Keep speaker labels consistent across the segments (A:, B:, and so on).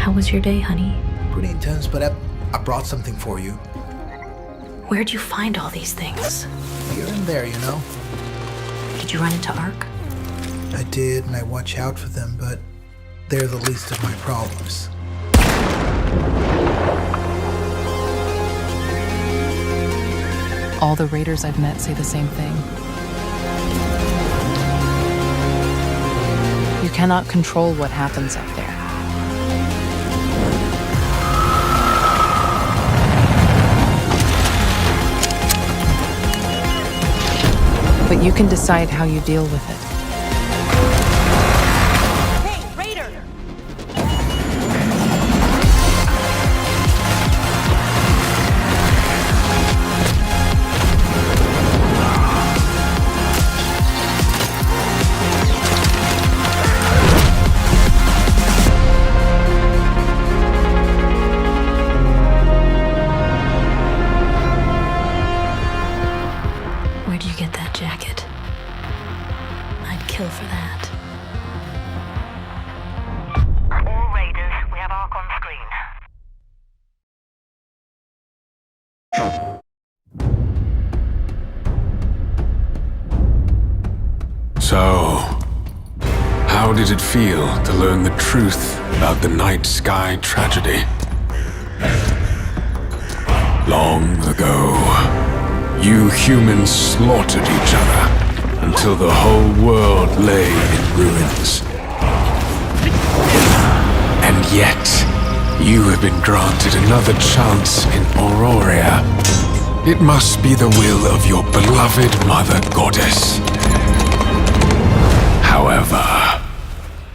A: How was your day, honey?
B: Pretty intense, but I brought something for you.
A: Where'd you find all these things?
B: Here and there, you know.
A: Did you run into Ark?
B: I did, and I watch out for them, but they're the least of my problems.
C: All the raiders I've met say the same thing. You cannot control what happens out there. But you can decide how you deal with it.
D: Hey, Raider!
A: Where'd you get that jacket? I'd kill for that.
E: All Raiders, we have Ark on screen.
F: So, how did it feel to learn the truth about the Night Sky tragedy? Long ago, you humans slaughtered each other until the whole world lay in ruins. And yet, you have been granted another chance in Auroria. It must be the will of your beloved Mother Goddess. However,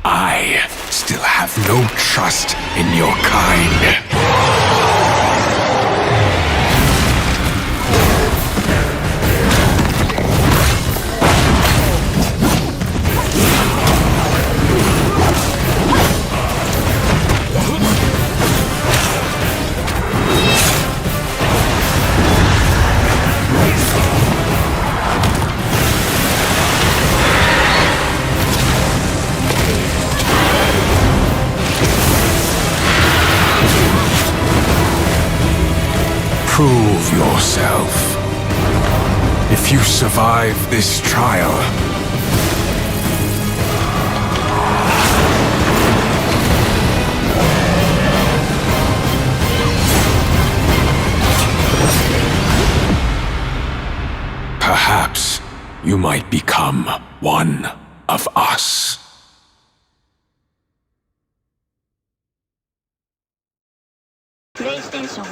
F: I still have no trust in your kind. Prove yourself. If you survive this trial, perhaps you might become one of us.
E: PlayStation.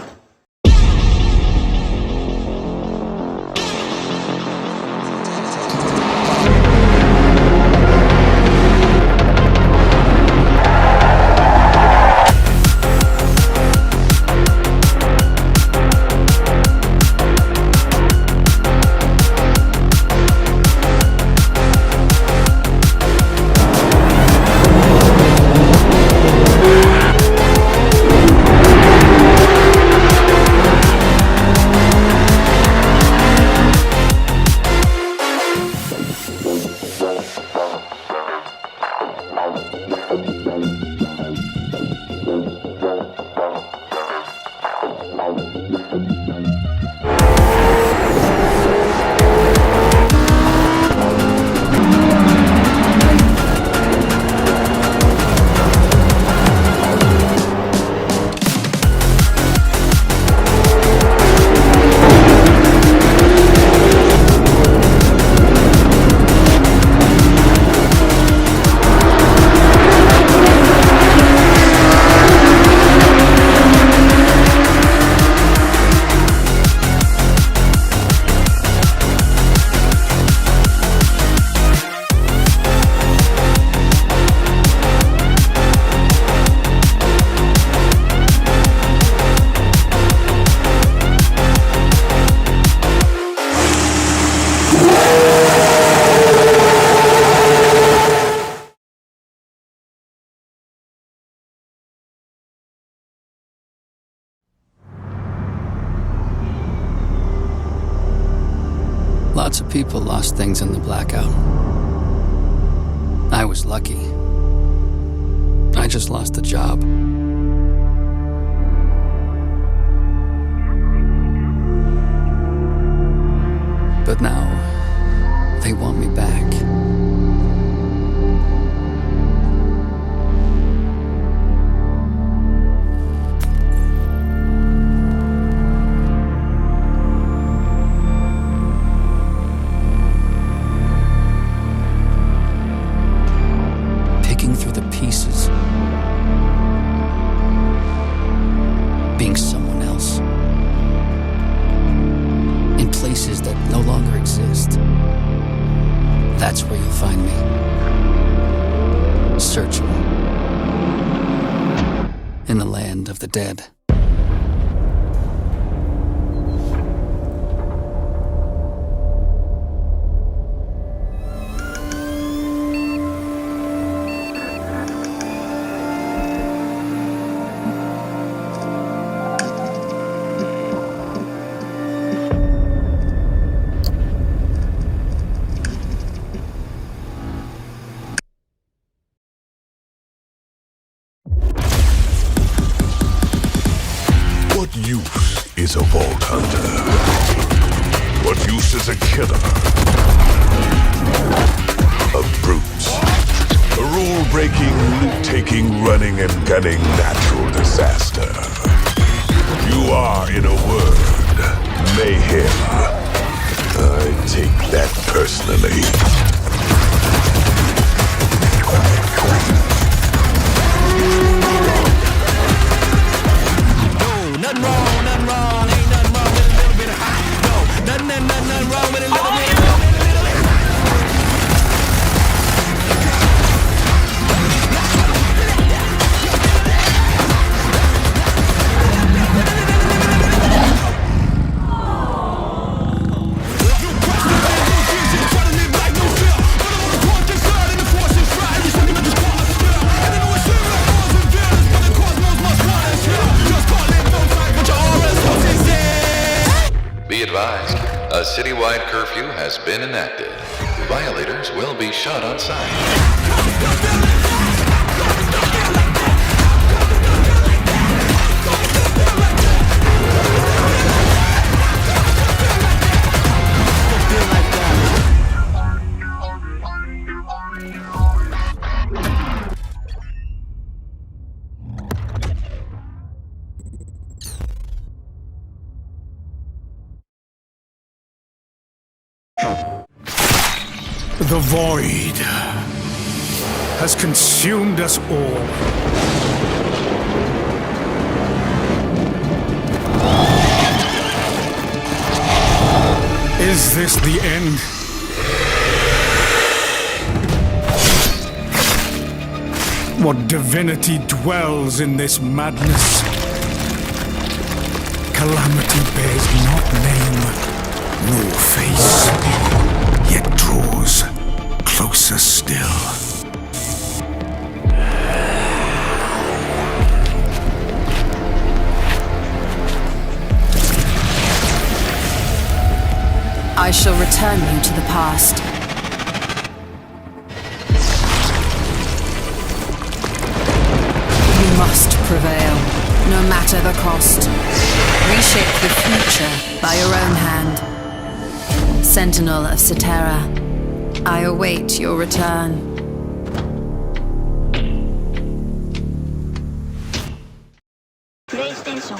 G: Lots of people lost things in the blackout. I was lucky. I just lost the job. But now, they want me back. Picking through the pieces. Being someone else. In places that no longer exist. That's where you'll find me. Searching. In the land of the dead.
D: What use is a vault hunter? What use is a killer? A brute. A rule-breaking, loot-taking, running and gunning natural disaster. You are, in a word, mayhem. I take that personally.
H: Nothing wrong, ain't nothing wrong with a little bit of hot. No, nothing wrong with a little bit.
I: Be advised, a citywide curfew has been enacted. Violators will be shot on sight.
F: The void has consumed us all. Is this the end? What divinity dwells in this madness? Calamity bears not name nor face, yet draws closer still.
A: I shall return you to the past. You must prevail, no matter the cost. Reshape the future by your own hand. Sentinel of Cetera, I await your return.
E: PlayStation.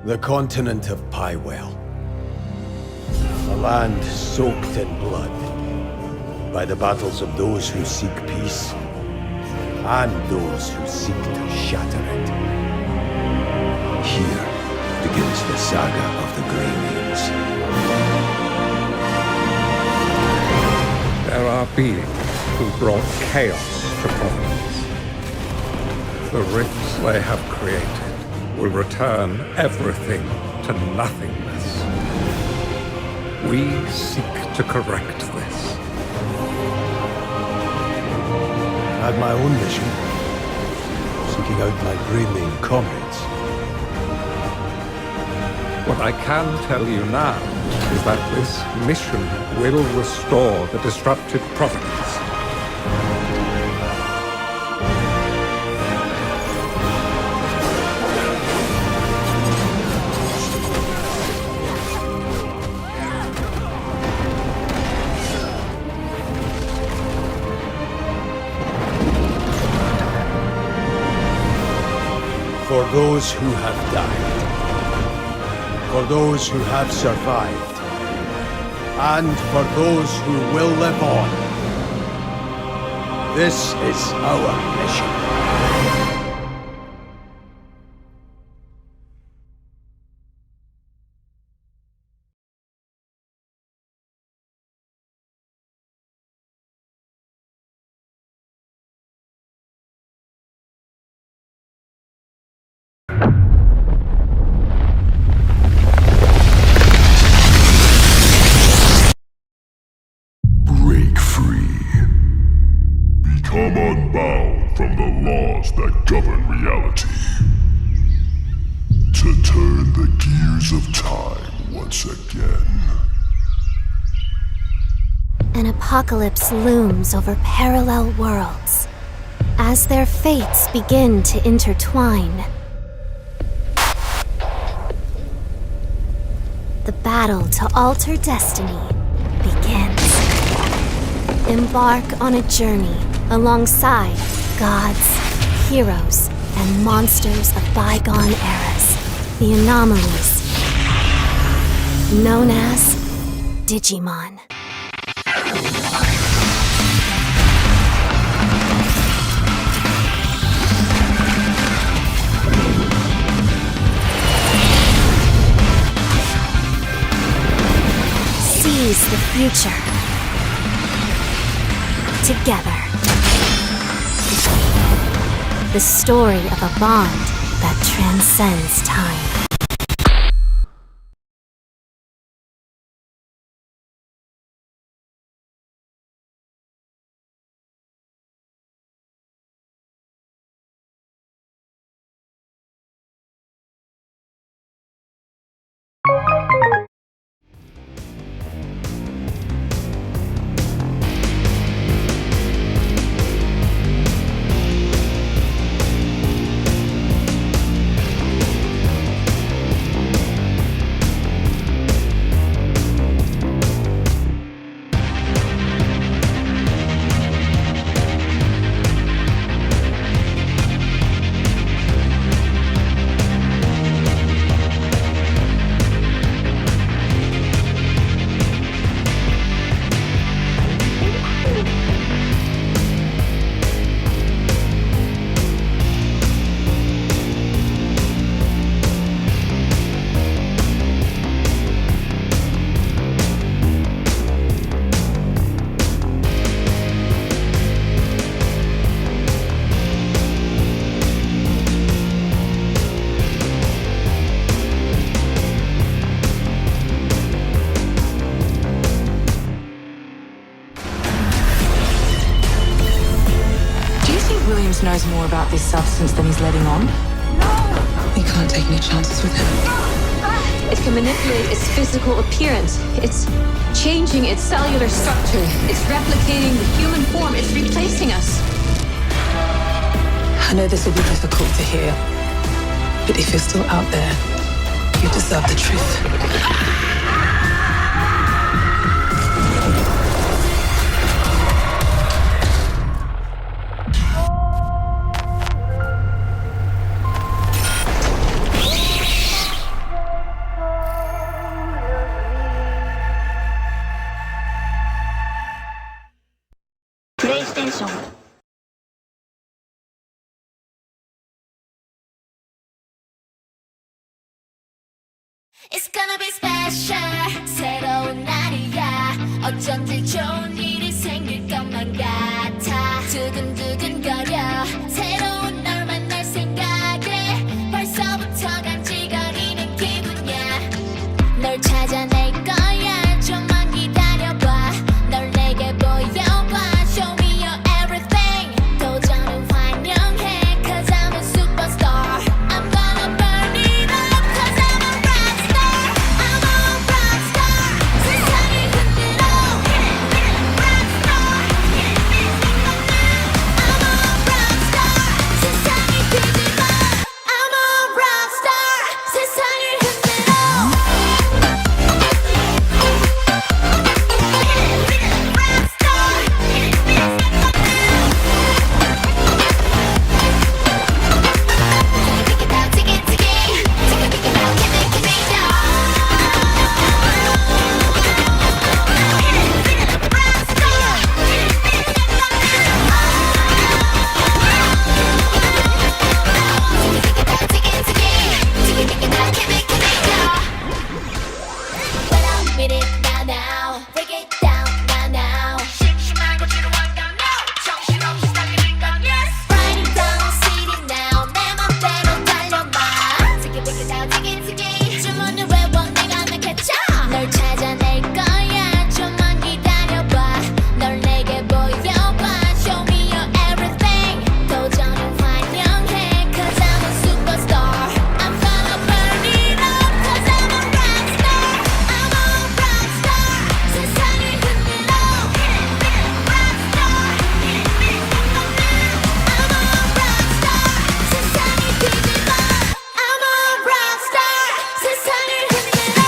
J: The continent of Pywell. A land soaked in blood by the battles of those who seek peace and those who seek to shatter it. Here, begins the saga of the Grey Names.
K: There are beings who brought chaos to Providence. The rifts they have created will return everything to nothingness. We seek to correct this.
J: I had my own mission, seeking out my Greymane comrades.
K: What I can tell you now is that this mission will restore the disrupted Providence.
J: For those who have died, for those who have survived, and for those who will live on, this is our mission.
D: Break free. Become unbound from the laws that govern reality. To turn the gears of time once again.
L: An apocalypse looms over parallel worlds as their fates begin to intertwine. The battle to alter destiny begins. Embark on a journey alongside gods, heroes, and monsters of bygone eras. The anomalies, known as Digimon. Seize the future. Together. The story of a bond that transcends time.
C: Williams knows more about this substance than he's letting on. We can't take any chances with him.
M: It can manipulate its physical appearance. It's changing its cellular structure. It's replicating the human form. It's replacing us.
C: I know this will be difficult to hear, but if you're still out there, you deserve the truth.
E: PlayStation
N: It's gonna be special. 새로운 날이야. 어쩐지 좋은 일이 생길 것만 같아. 두근두근거려. 새로운 널 만날 생각에 벌써부터 간질거리는 기분이야. 널 찾아낼 거야. 좀만 기다려봐. 널 내게 보여봐. Show me your everything. 도전은 환영해. Cause I'm a superstar. I'm gonna burn it up. Cause I'm a rockstar. I'm a rockstar. 세상을 흔들어. Rockstar. I'm a rockstar. 세상을 뒤집어. I'm a rockstar. 세상을 흔들어. 널 찾아낼 거야. 좀만 기다려봐. 널 내게 보여봐. Show me your everything. 도전은 환영해. Cause I'm a superstar. I'm gonna burn it up. Cause I'm a rockstar. I'm a rockstar. 세상을 흔들어. Rockstar. I'm a rockstar. 세상을 뒤집어. I'm a rockstar. 세상을 흔들어.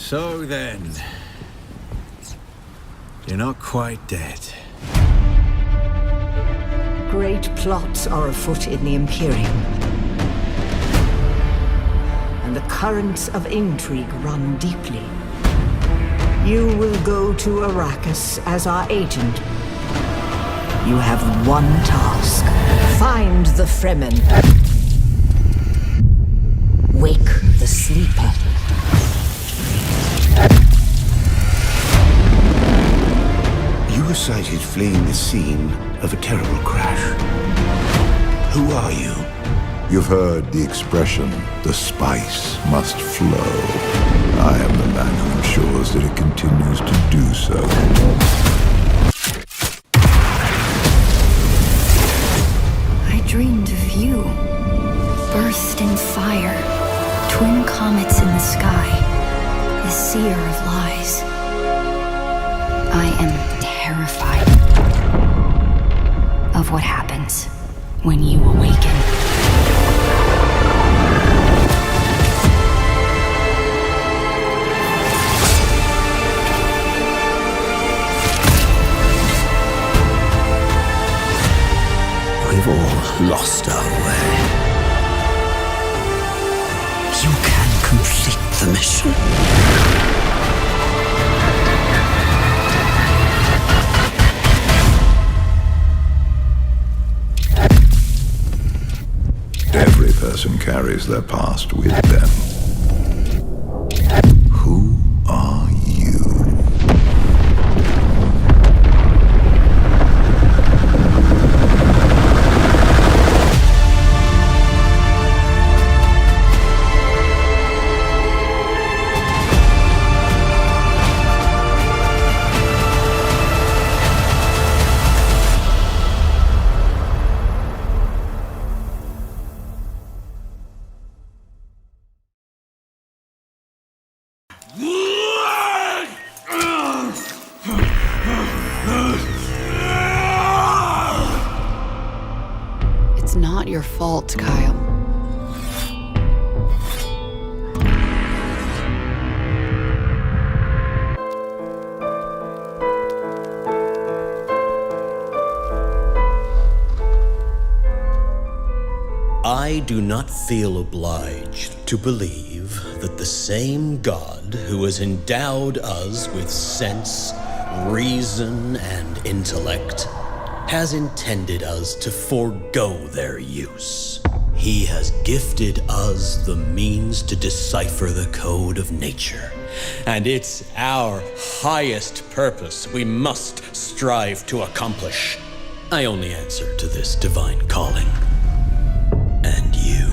O: So then, you're not quite dead.
P: Great plots are afoot in the Imperium. And the currents of intrigue run deeply. You will go to Arrakis as our agent. You have one task. Find the Fremen. Wake the sleeper.
Q: You were sighted fleeing the scene of a terrible crash. Who are you?
D: You've heard the expression, the spice must flow. I am the man who ensures that it continues to do so.
R: I dreamed of you. Burst in fire. Twin comets in the sky. The seer of lies. I am terrified of of what happens when you awaken.
G: We've all lost our way. You can complete the mission.
D: Every person carries their past with them. Who are you?
S: It's not your fault, Kyle.
J: I do not feel obliged to believe that the same God who has endowed us with sense, reason, and intellect has intended us to forego their use. He has gifted us the means to decipher the code of nature, and it's our highest purpose we must strive to accomplish. I only answer to this divine calling. And you.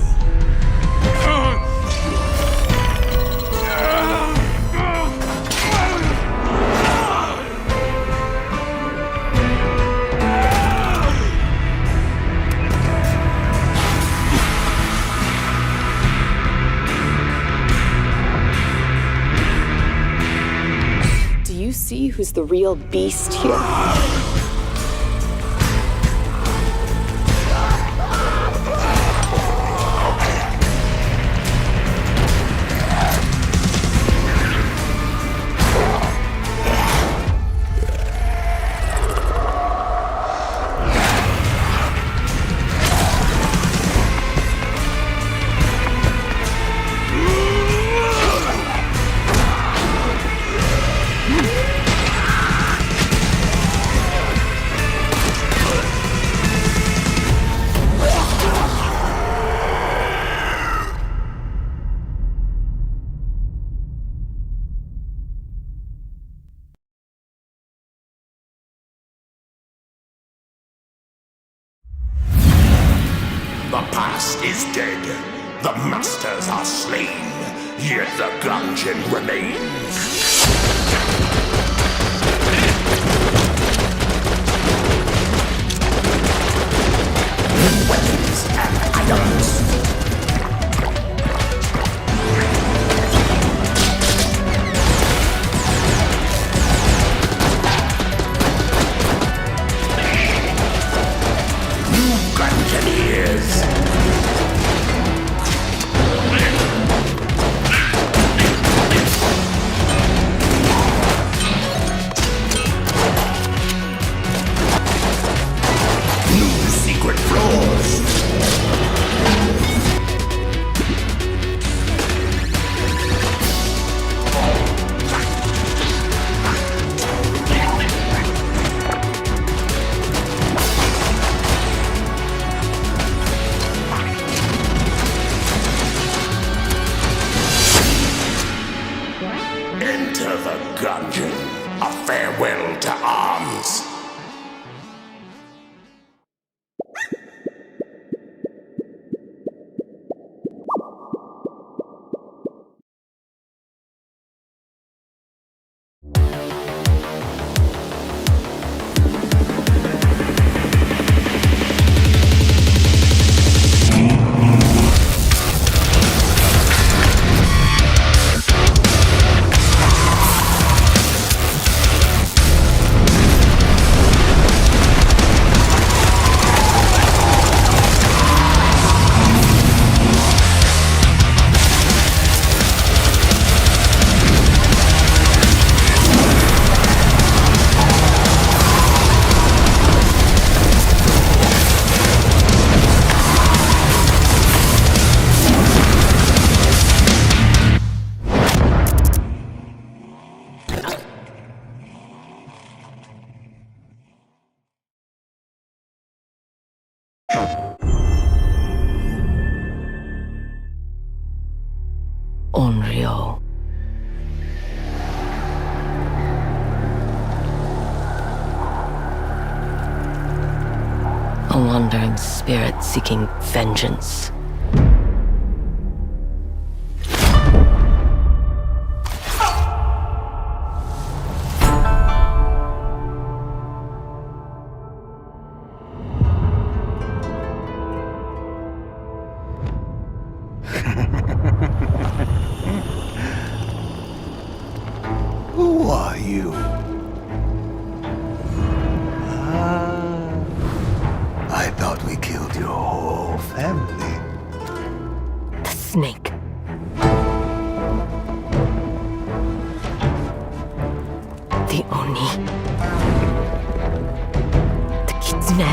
S: Do you see who's the real beast here?
T: The past is dead. The masters are slain. Yet the dungeon remains. Weapons and items. Secret floors.
C: wandering spirit seeking vengeance.
Q: Who are you? I thought we killed your whole family.
C: The snake. The Oni. The Kitsune.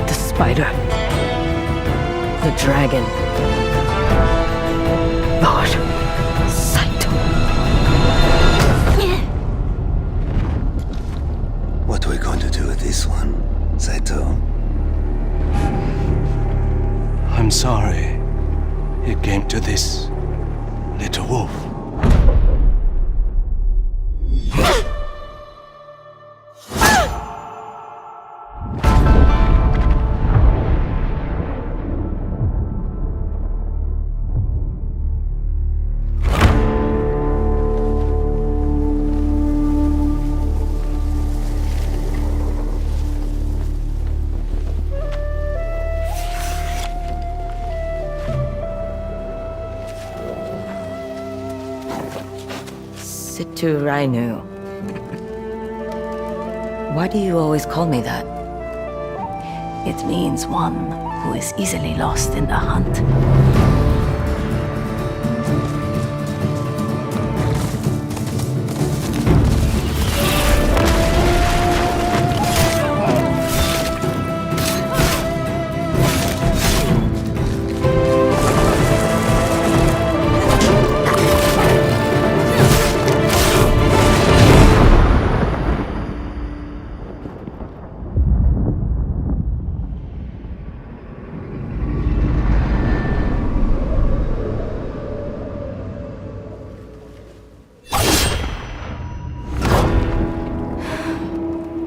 C: The spider. The dragon. Lord Saito.
Q: What are we going to do with this one, Saito?
H: I'm sorry it came to this, little wolf.
C: Situ Rainu. Why do you always call me that?
R: It means one who is easily lost in the hunt.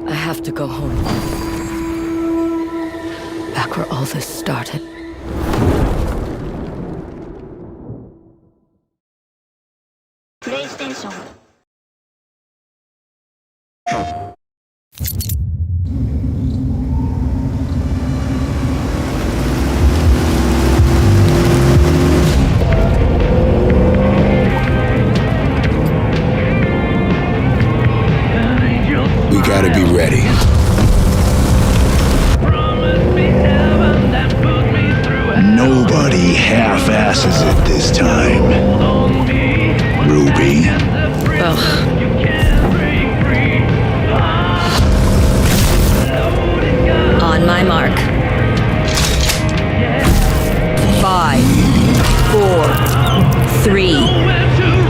C: I have to go home. Back where all this started.
N: PlayStation.
O: We gotta be ready.
Q: Nobody half-asses it this time. Ruby.
C: On my mark. 5, 4, 3,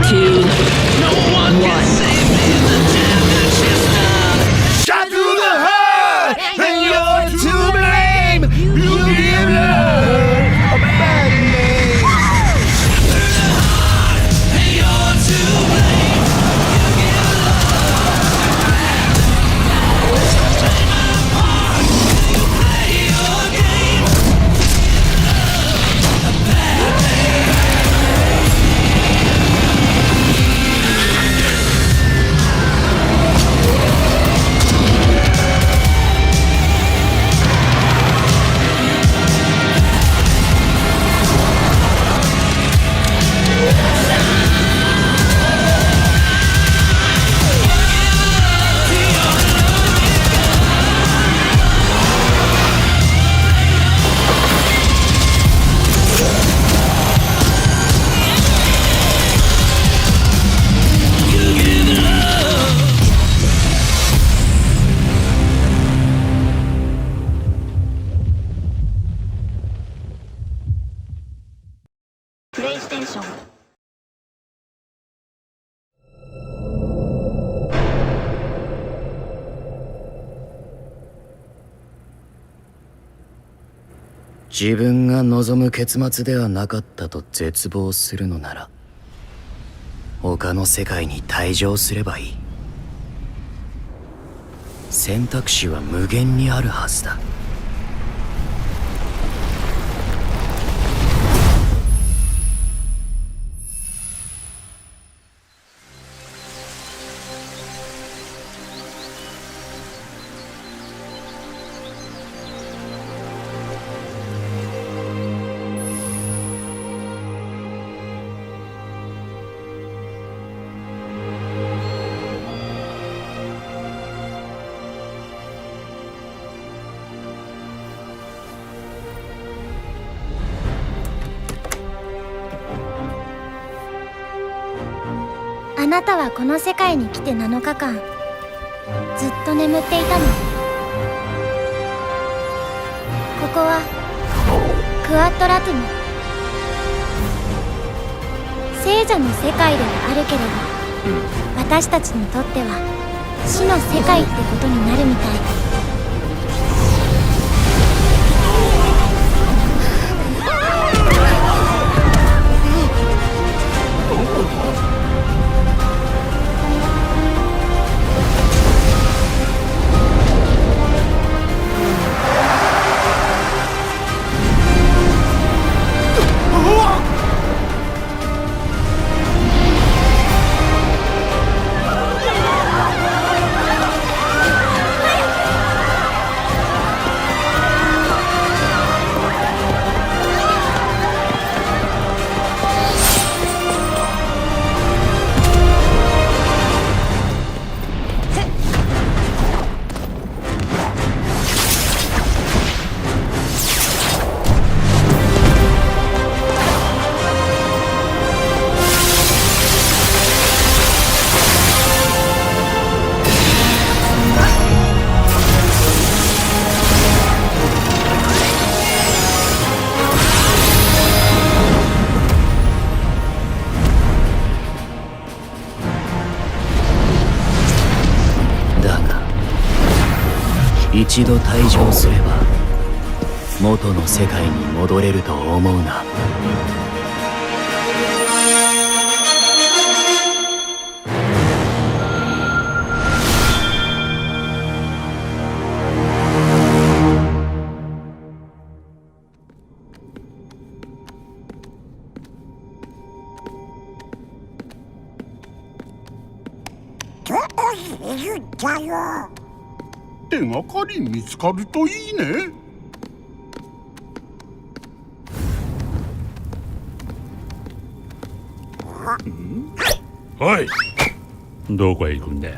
C: 2, 1.
H: Shot through the heart, and you're to blame. You give love a bad name. And you're to blame. You give love a bad name. Play my part. You play your game. A bad
N: PlayStation.
G: 自分が望む結末ではなかったと絶望するのなら、他の世界に退場すればいい。選択肢は無限にあるはずだ。
L: あなたはこの世界に来て7日間ずっと眠っていたの。ここはクアットラトゥム、聖者の世界ではあるけれど、私たちにとっては死の世界ってことになるみたい。
G: 一度退場すれば元の世界に戻れると思うな。
Q: 手がかり見つかるといいね。
K: おい、どこへ行くんだよ。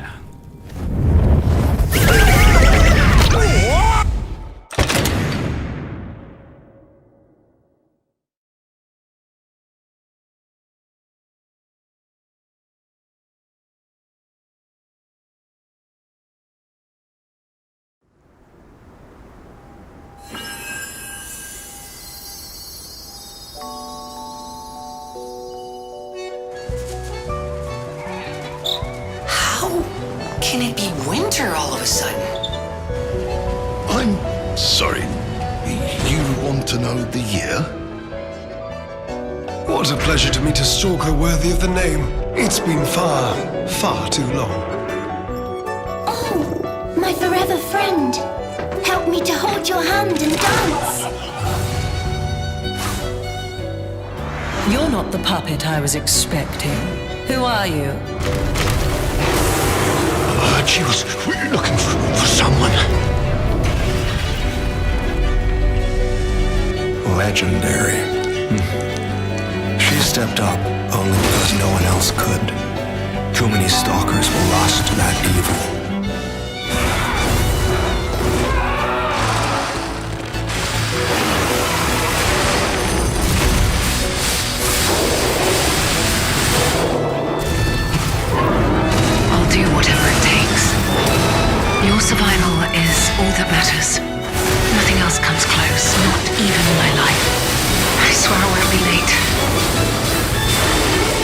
C: Can it be winter all of a sudden?
U: I'm sorry. You want to know the year? What a pleasure to meet a stalker worthy of the name. It's been far, far too long.
N: Oh, my forever friend. Help me to hold your hand and dance.
C: You're not the puppet I was expecting. Who are you?
U: She was looking for someone. Legendary. She stepped up only because no one else could. Too many stalkers were lost to that evil.
C: Your survival is all that matters. Nothing else comes close, not even my life. I swear I won't be late.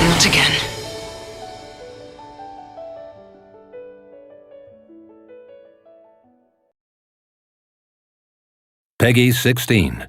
C: Not again.
V: Peggy 16.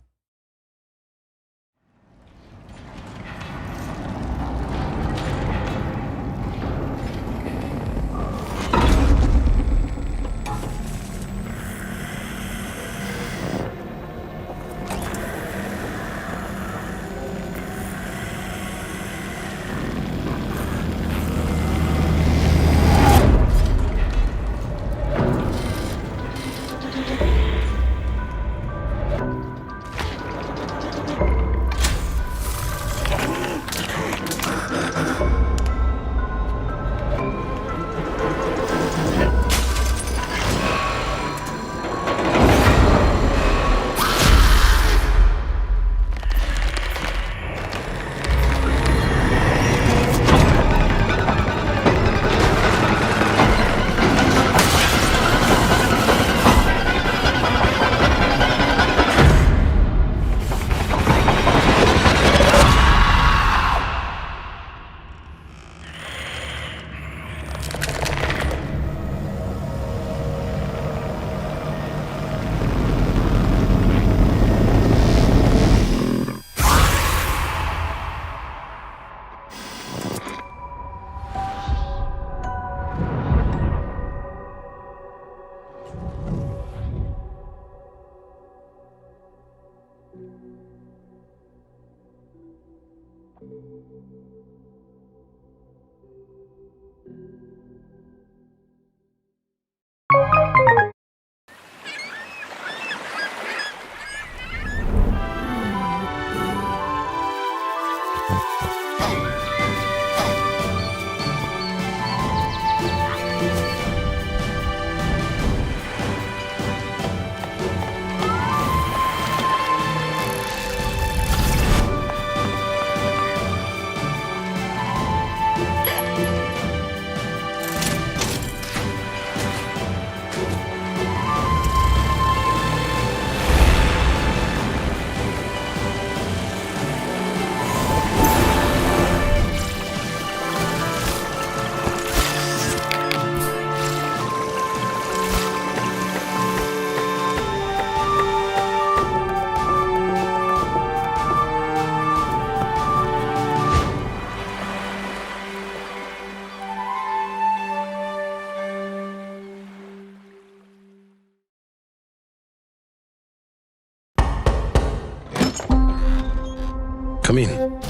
F: Come in.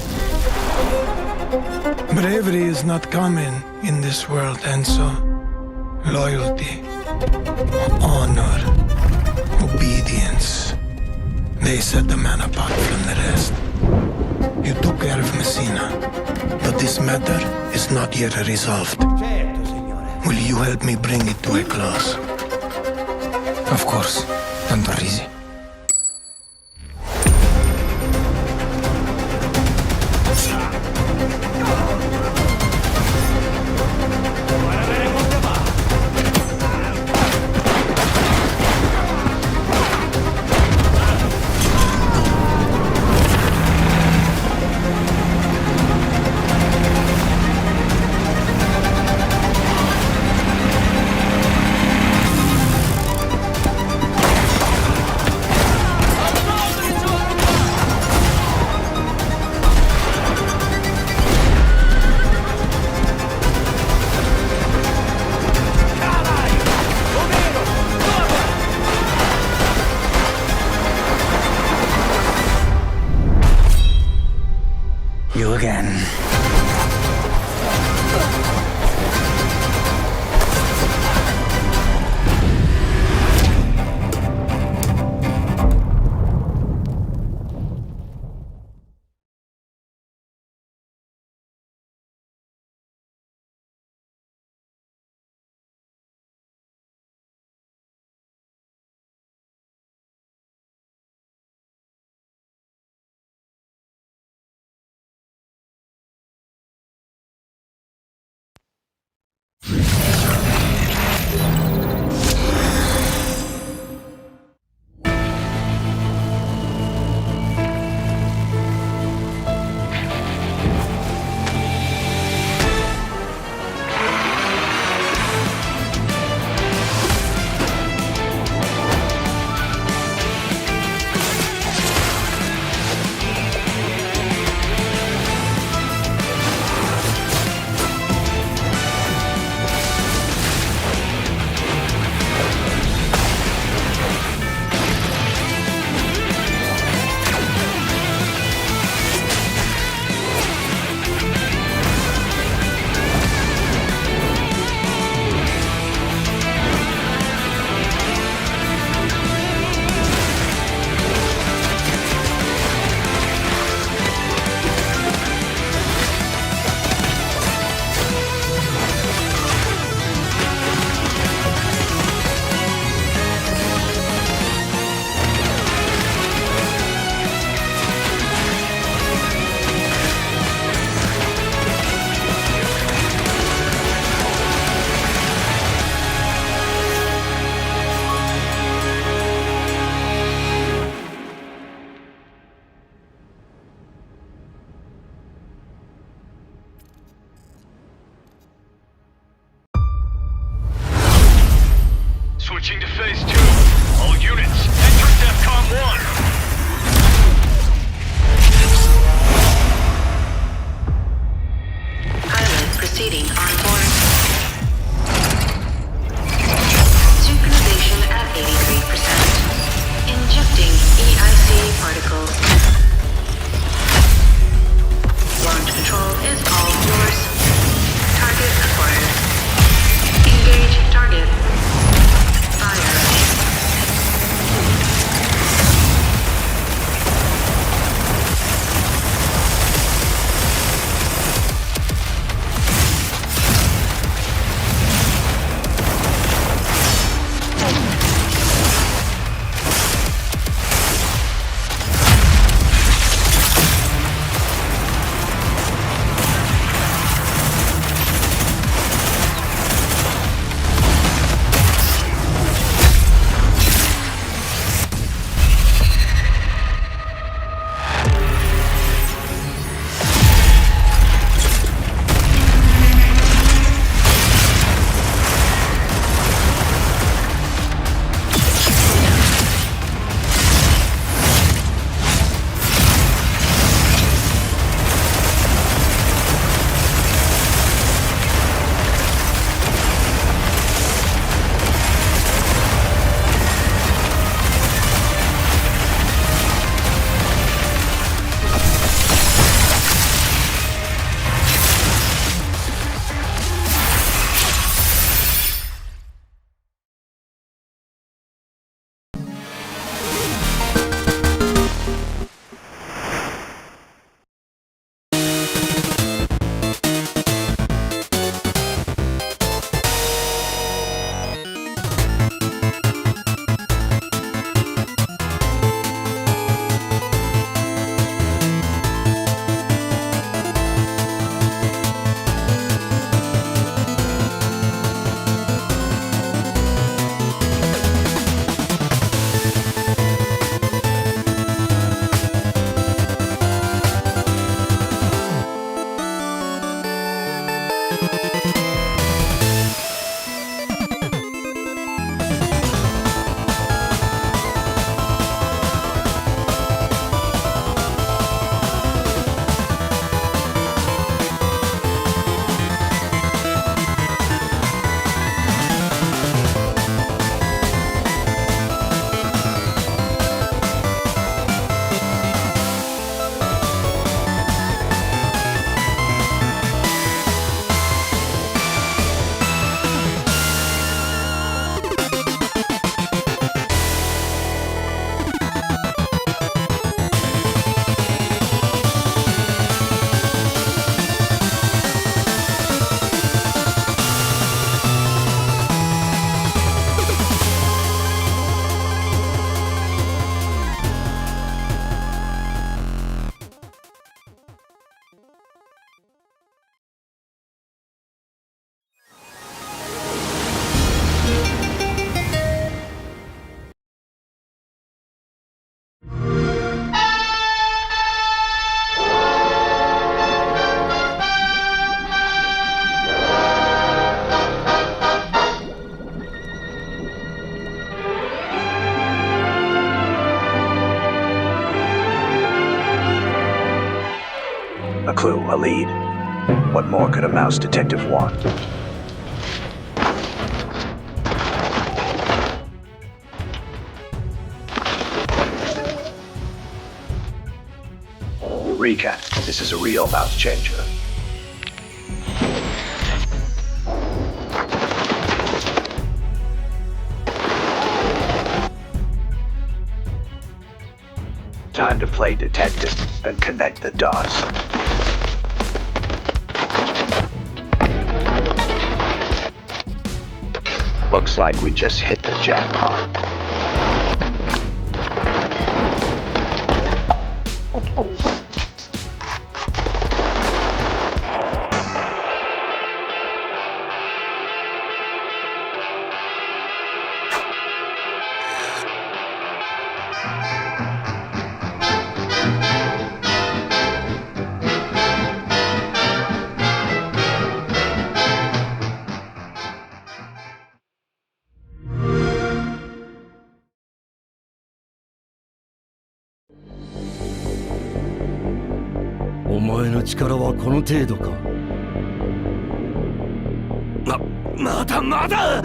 B: Bravery is not common in this world, Enzo. Loyalty, honor, obedience. They set the man apart from the rest. You took care of Messina, but this matter is not yet resolved. Will you help me bring it to a close?
I: Of course, Tantorisi. You again.
H: Switching to phase 2. All units, enter DEFCON 1.
C: Pilot proceeding on board. Synchronization at 83%. Injecting EIC particles. Launch control
A: clue, a lead. What more could a mouse detective want? Recap. This is a real mouse changer. Time to play detective and connect the dots. Looks like we just hit the jackpot.
M: お前の力はこの程度か。まだまだ。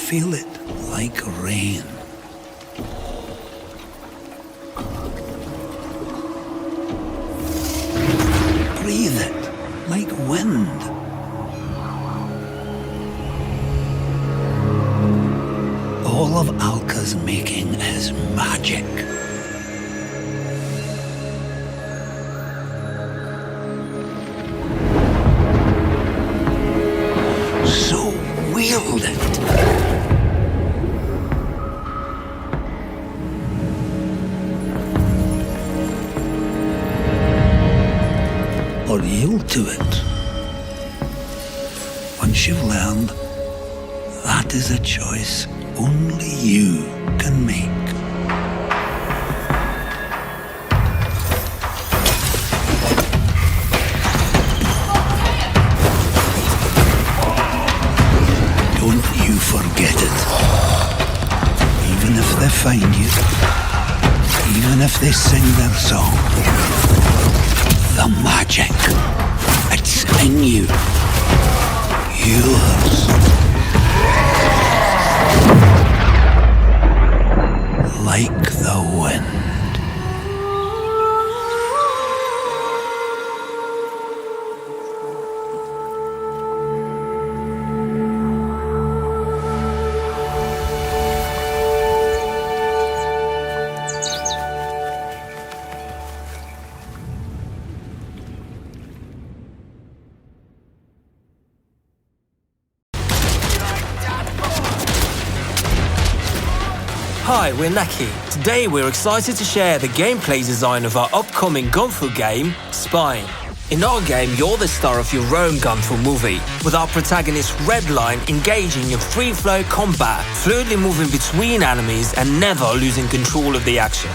E: Feel it like rain. Breathe it like wind. All of Alka's making is magic. So wield it. Or yield to it. Once you've learned, that is a choice only you can make. Don't you forget it. Even if they find you, even if they sing their song, the magic, it's in you. Yours. Like the wind.
P: Hi, we're Naki. Today we're excited to share the gameplay design of our upcoming Gunfu game, Spine. In our game, you're the star of your own Gunfu movie, with our protagonist Redline engaging in free-flow combat, fluidly moving between enemies and never losing control of the action.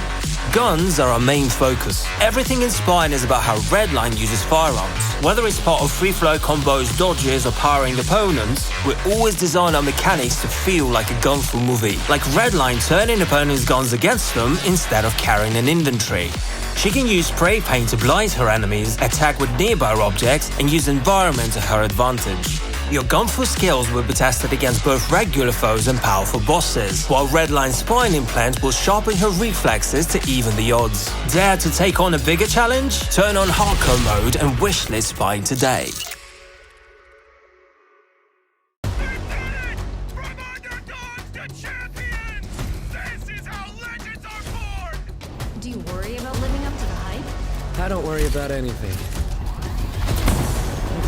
P: Guns are our main focus. Everything in Spine is about how Redline uses firearms. Whether it's part of free-flow combos, dodges, or powering opponents, we always design our mechanics to feel like a Gunfu movie. Like Redline turning opponents' guns against them instead of carrying an inventory. She can use spray paint to blind her enemies, attack with nearby objects, and use environment to her advantage. Your Gunfu skills will be tested against both regular foes and powerful bosses, while Redline's spine implant will sharpen her reflexes to even the odds. Dare to take on a bigger challenge? Turn on hardcore mode and wishlist Spine today.
C: Do you worry about living up to the hype?
W: I don't worry about anything.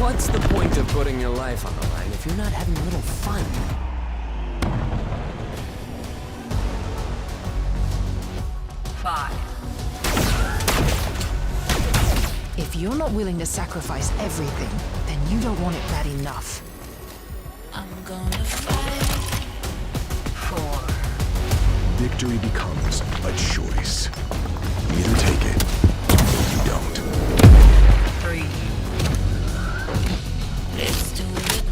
W: What's the point of putting your life on the line if you're not having a little fun?
C: If you're not willing to sacrifice everything, then you don't want it bad enough. I'm gonna fight. 4.
X: Victory becomes a choice. Either take it, or you don't.
C: 3.
N: It's too late.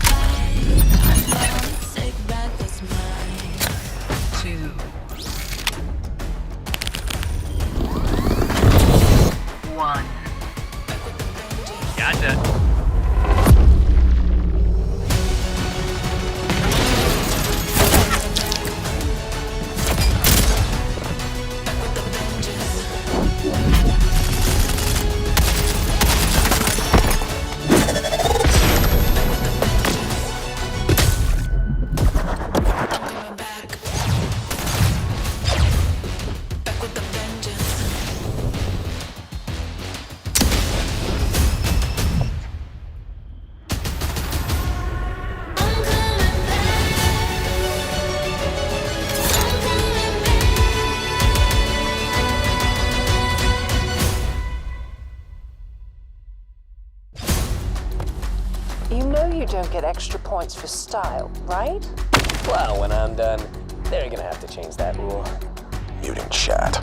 N: Take back what's mine.
C: 2. 1.
A: Gotcha.
S: You know you don't get extra points for style, right?
W: Well, when I'm done, they're gonna have to change that rule.
X: Muting chat.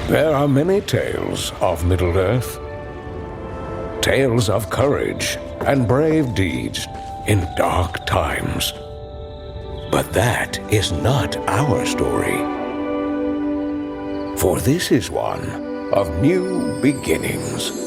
D: There are many tales of Middle-earth. Tales of courage and brave deeds in dark times. But that is not our story. For this is one of new beginnings.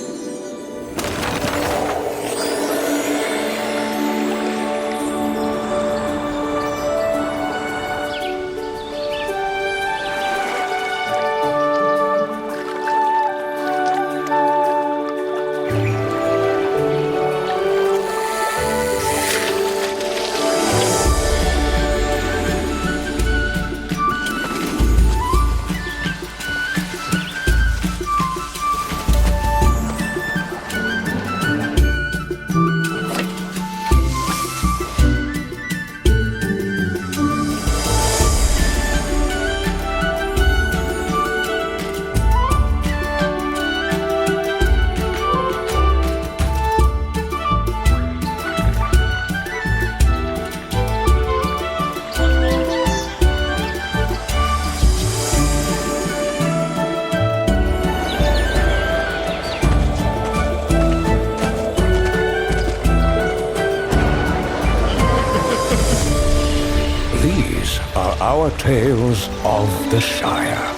D: These are our tales of the Shire.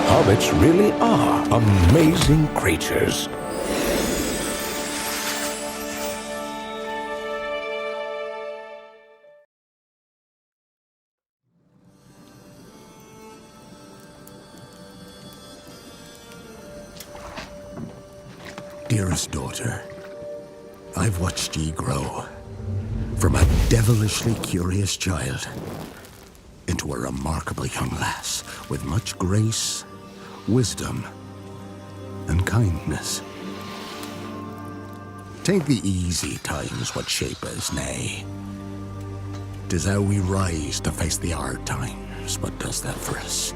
D: Hobbits really are amazing creatures.
Q: Dearest daughter, I've watched ye grow from a devilishly curious child into a remarkable young lass with much grace, wisdom, and kindness. Take the easy times what shape us, nay. 'Tis how we rise to face the hard times what does that for us.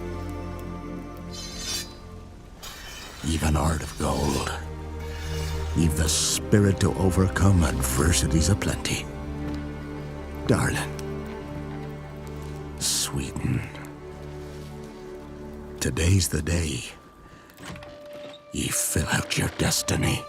Q: You've an heart of gold. You've the spirit to overcome adversities aplenty. Darling, sweeten. Today's the day ye fill out your destiny.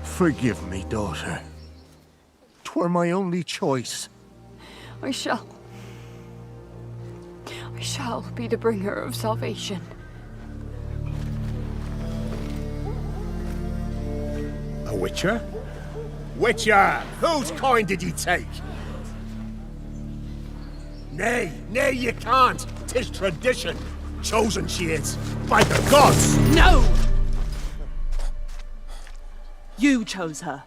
Q: Forgive me, daughter. 'Twere my only choice.
J: I shall be the bringer of salvation.
R: A witcher? Witcher! Whose coin did ye take? Nay, you can't. 'Tis tradition. Chosen she is, by the gods!
T: No! You chose her.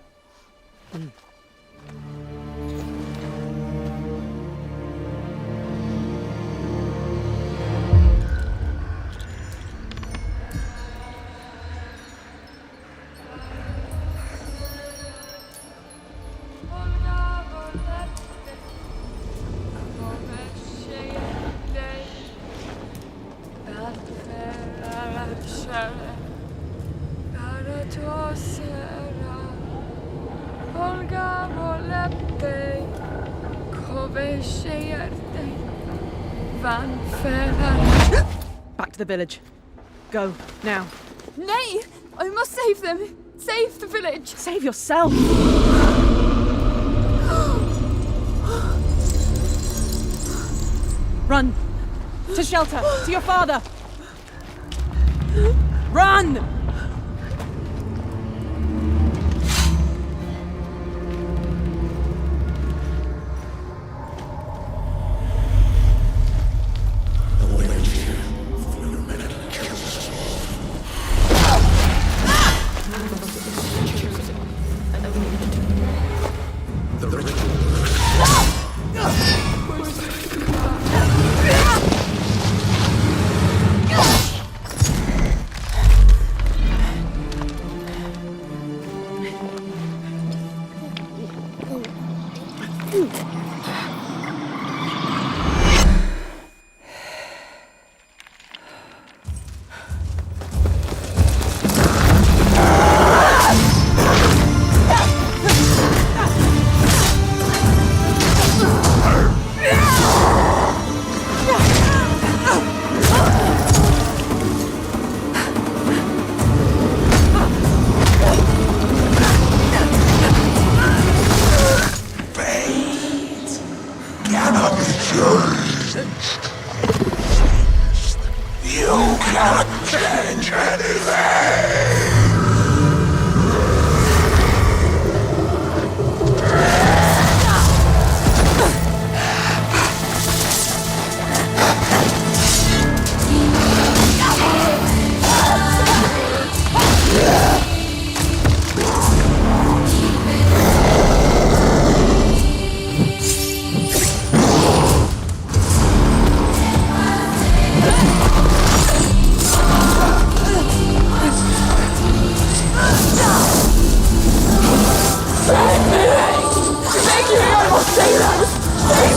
T: Back to the village. Go, now.
J: Nay! I must save them! Save the village!
T: Save yourself! Run! To shelter! To your father! Run!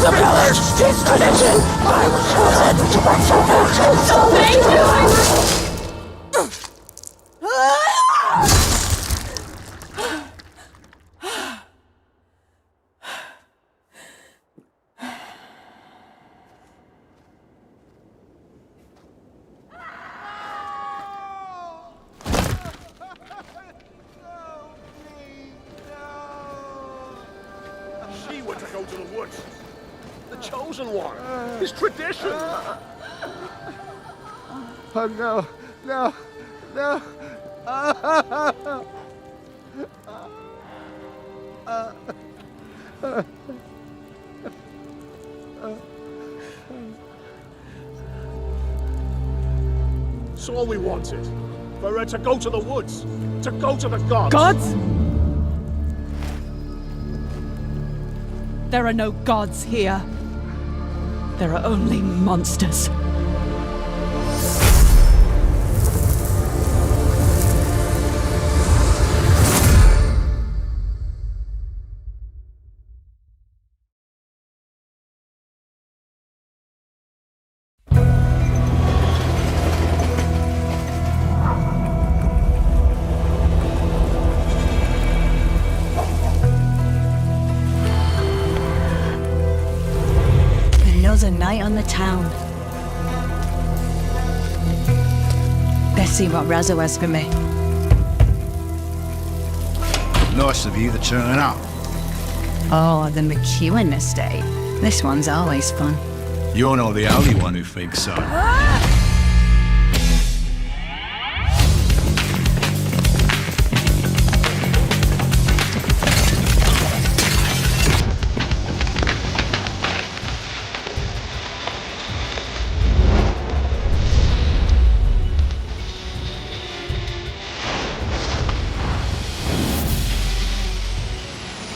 H: the village! Disconnection! I was chosen to bring salvation!
R: She were to go to the woods. The chosen one. His tradition.
G: Oh no, no, no.
R: It's all we wanted. For her to go to the woods. To go to the gods.
T: Gods? There are no gods here. There are only monsters.
K: A night on the town. Let's see what Razzo has for me.
E: Nice of you to turn up.
K: Oh, the McEwen estate. This one's always fun.
E: You're not the only one who thinks so.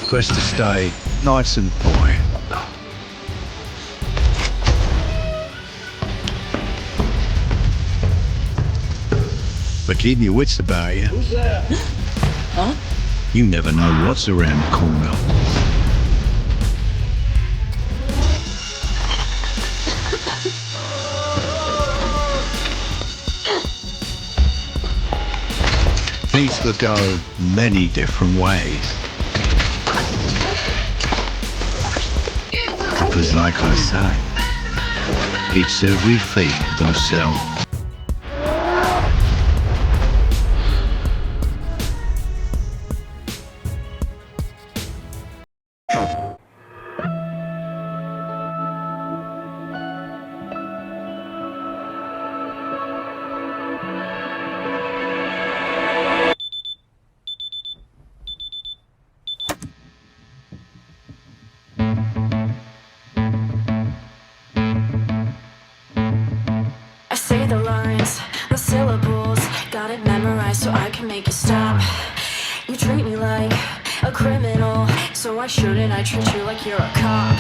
E: Request to stay nice and quiet. But keep your wits about you.
H: Who's there? Huh?
E: You never know what's around the corner. Things could go many different ways. Because like I say, it's every fate themselves.
N: So I can make you stop. You treat me like a criminal, so why shouldn't I treat you like you're a cop?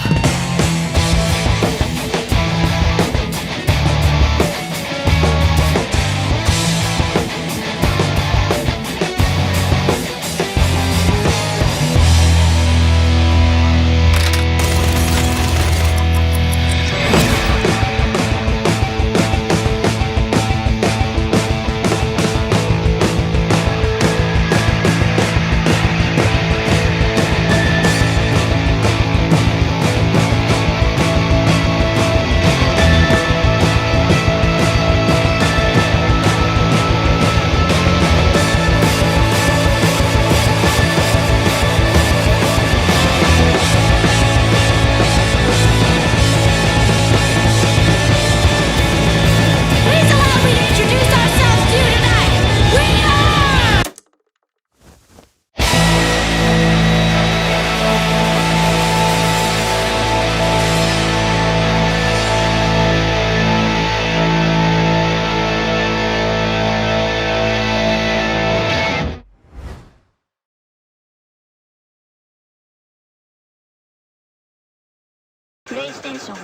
H: PlayStation.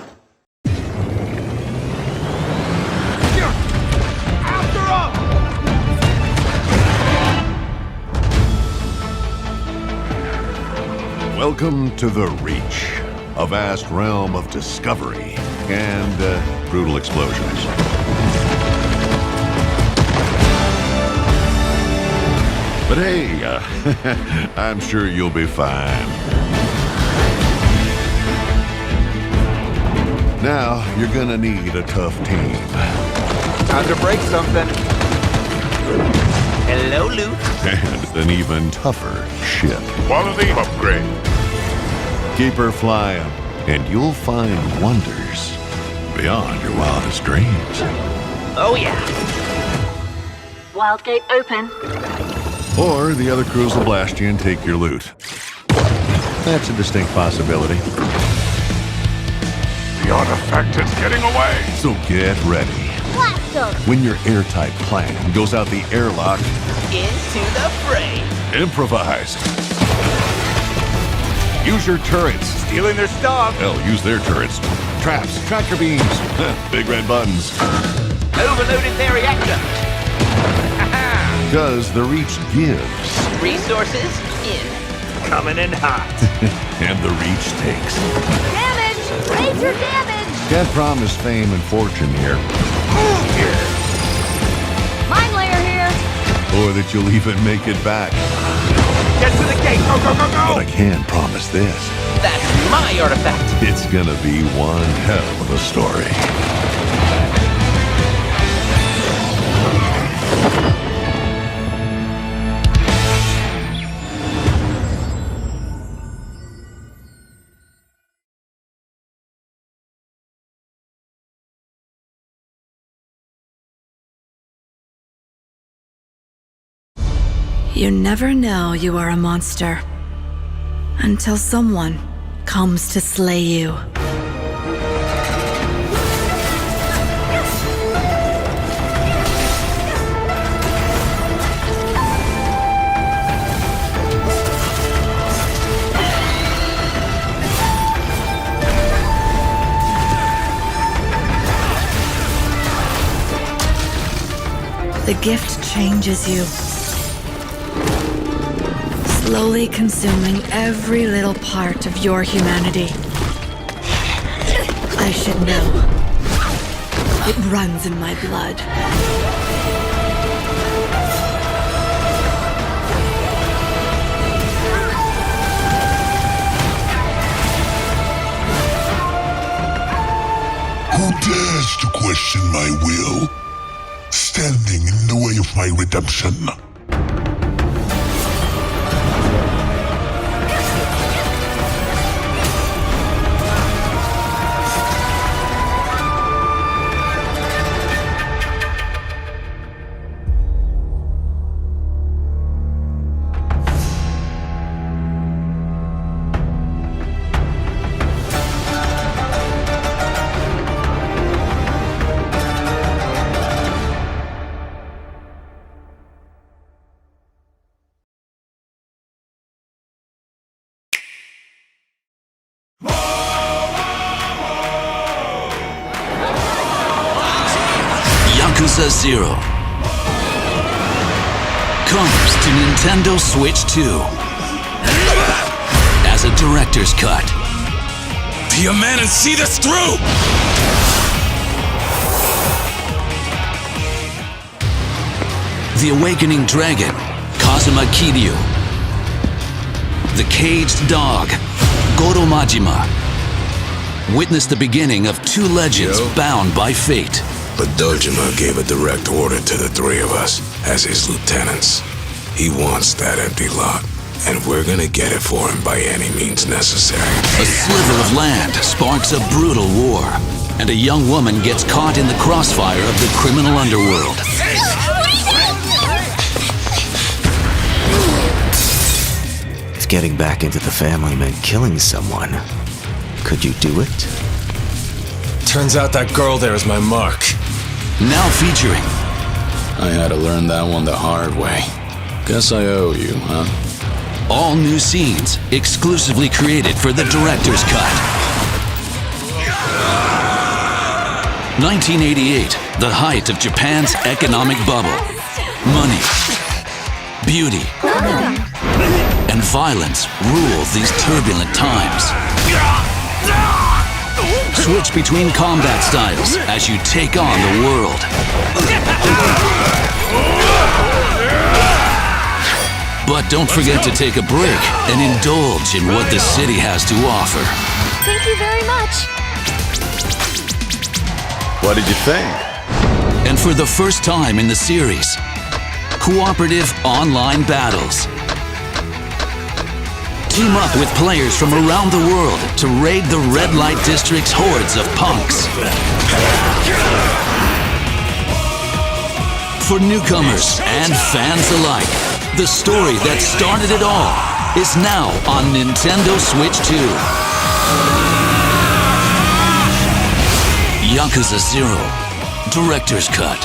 X: Welcome to the Reach,
L: a vast realm of discovery and brutal explosions. But hey, I'm sure you'll be fine. Now, you're gonna need a tough team.
A: Time to break something. Hello, Luke.
L: And an even tougher ship.
R: Quality upgrade.
L: Keep her flying, and you'll find wonders beyond your wildest dreams.
O: Oh, yeah. Wild gate open.
L: Or the other crews will blast you and take your loot. That's a distinct possibility.
R: The artifact is getting away.
L: So get ready.
O: Blast them.
L: When your airtight plan goes out the airlock,
O: Into the fray.
L: improvise. Use your turrets.
A: Stealing their stuff.
L: Hell, use their turrets. Traps, tractor beams, big red buttons.
O: Overloaded their reactor.
L: Because the Reach gives.
O: Resources in.
A: Coming in hot.
L: And the Reach takes.
N: Damage! Major damage!
L: Can't promise fame and fortune here.
N: Mine layer here!
L: Or that you'll even make it back.
A: Get to the gate! Go, go, go, go!
L: But I can promise this.
O: That's my artifact.
L: It's gonna be one hell of a story.
U: You never know you are a monster until someone comes to slay you. The gift changes you, slowly consuming every little part of your humanity. I should know. It runs in my blood.
V: Who dares to question my will? Standing in the way of my redemption.
E: Yakuza 0 comes to Nintendo Switch 2 as a director's cut.
F: Be a man and see this through!
E: The Awakening Dragon, Kazuma Kiryu. The Caged Dog, Goro Majima. Witness the beginning of two legends bound by fate.
F: But Dojima gave a direct order to the three of us as his lieutenants. He wants that empty lot, and we're gonna get it for him by any means necessary.
E: A sliver of land sparks a brutal war, and a young woman gets caught in the crossfire of the criminal underworld.
Y: If getting back into the family meant killing someone, could you do it?
F: Turns out that girl there is my mark.
E: Now featuring.
F: I had to learn that one the hard way. Guess I owe you, huh?
E: All new scenes exclusively created for the director's cut. 1988, the height of Japan's economic bubble. Money, beauty, and violence rule these turbulent times.
B: Switch between combat styles as you take on the world. But don't forget to take a break and indulge in what the city has to offer.
N: Thank you very much.
L: What did you think?
B: And for the first time in the series, cooperative online battles. Team up with players from around the world to raid the Red Light District's hordes of punks. For newcomers and fans alike, the story that started it all is now on Nintendo Switch 2. Yakuza 0, Director's Cut.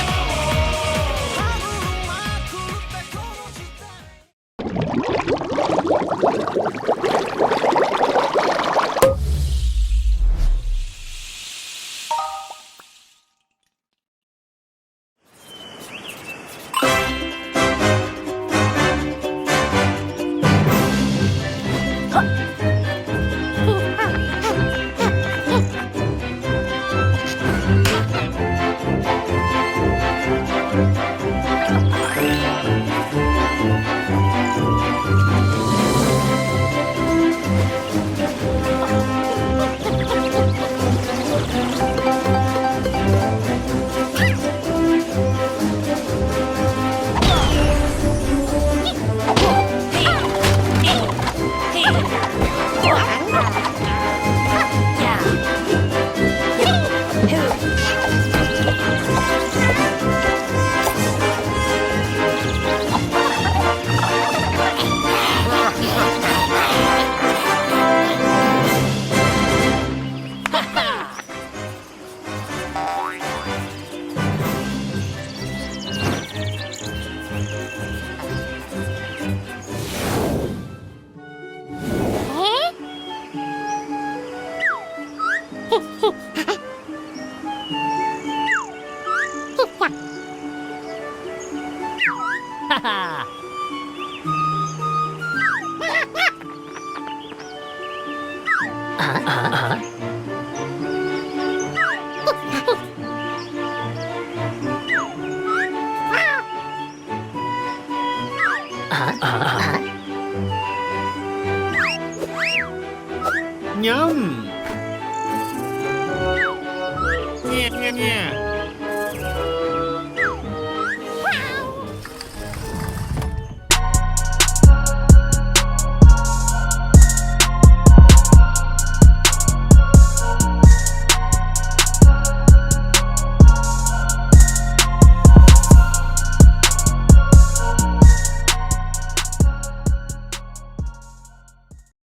R: Nhâm. Nha nha nha.